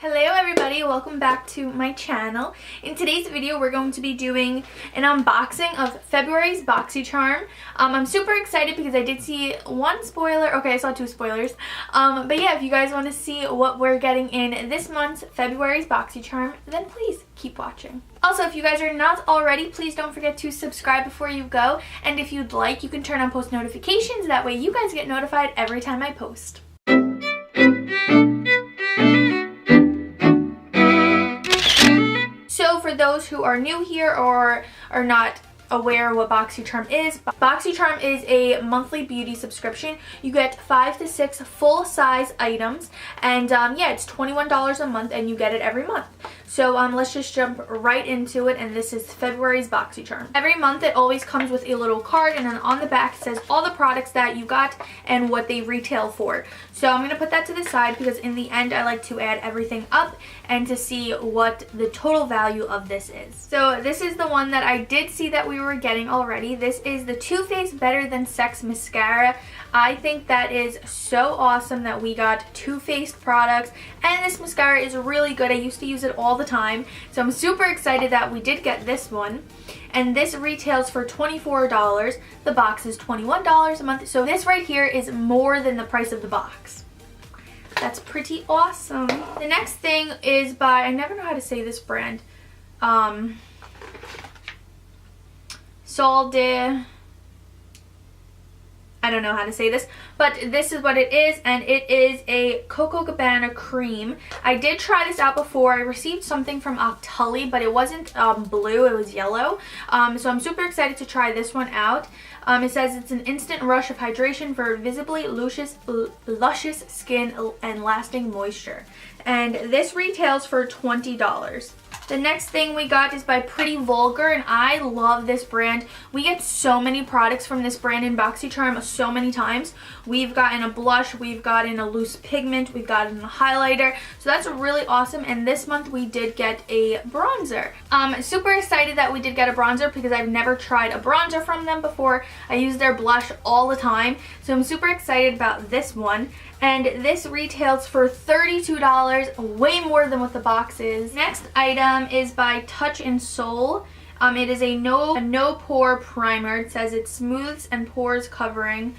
Hello everybody, welcome back to my channel. In today's video we're going to be doing an unboxing of February's Boxycharm. I'm super excited because I did see one spoiler. Okay, I saw two spoilers. But yeah, if you guys want to see what we're getting in this month's February's Boxycharm, then please keep watching. Also, if you guys are not already, please don't forget to subscribe before you go. And if you'd like, you can turn on post notifications. That way you guys get notified every time I post. So for those who are new here or are not aware what Boxycharm is a monthly beauty subscription. You get 5 to 6 full-size items, and yeah, it's $21 a month and you get it every month. So let's just jump right into it, and this is February's Boxycharm. Every month it always comes with a little card, and then on the back it says all the products that you got and what they retail for. So I'm going to put that to the side because in the end I like to add everything up and to see what the total value of this is. So this is the one that I did see that we were getting already. This is the Too Faced Better Than Sex Mascara. I think that is so awesome that we got Too Faced products, and this mascara is really good. I used to use it all the time, so I'm super excited that we did get this one. And this retails for $24. The box is $21 a month, so this right here is more than the price of the box. That's pretty awesome. The next thing is by, I never know how to say this brand, Sol de, I don't know how to say this, but this is what it is, and it is a Coco Cabana cream. I did try this out before. I received something from Octully, but it wasn't blue, it was yellow. So I'm super excited to try this one out. It says it's an instant rush of hydration for visibly luscious skin and lasting moisture. And this retails for $20. The next thing we got is by Pretty Vulgar, and I love this brand. We get so many products from this brand in Boxycharm so many times. We've gotten a blush, we've gotten a loose pigment, we've gotten a highlighter, so that's really awesome. And this month we did get a bronzer. Super excited that we did get a bronzer because I've never tried a bronzer from them before. I use their blush all the time, so I'm super excited about this one. And this retails for $32, way more than what the box is. Next item is by Touch in Soul. It is a no pore primer. It says it smooths and pores covering.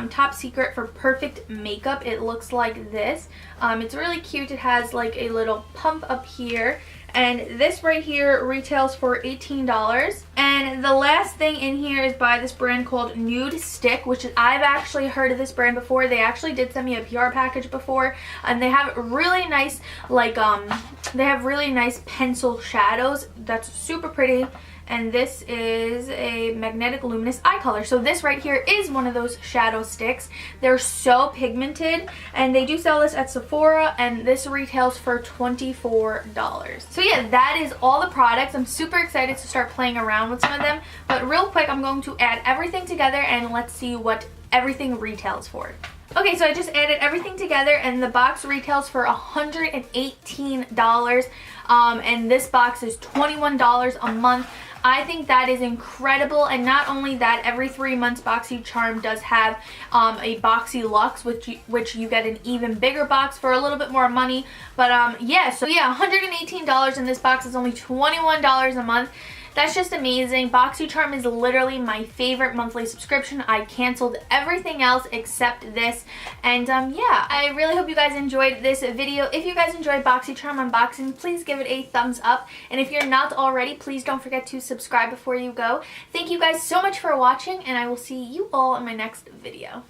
Top secret for perfect makeup. It looks like this. It's really cute. It has like a little pump up here. And this right here retails for $18. And the last thing in here is by this brand called Nude Stick, which I've actually heard of this brand before. They actually did send me a PR package before, and they have really nice, like, they have really nice pencil shadows. That's super pretty. And this is a magnetic luminous eye color. So this right here is one of those shadow sticks. They're so pigmented, and they do sell this at Sephora, and this retails for $24. So yeah, that is all the products. I'm super excited to start playing around with some of them, but real quick I'm going to add everything together and let's see what everything retails for. Okay, so I just added everything together, and the box retails for $118, and this box is $21 a month. I think that is incredible, and not only that, every 3 months Boxycharm does have a Boxy Luxe, which you get an even bigger box for a little bit more money. But yeah, so yeah, $118, and this box is only $21 a month. That's just amazing. Boxycharm is literally my favorite monthly subscription. I canceled everything else except this. And yeah, I really hope you guys enjoyed this video. If you guys enjoyed Boxycharm unboxing, please give it a thumbs up. And if you're not already, please don't forget to subscribe before you go. Thank you guys so much for watching, and I will see you all in my next video.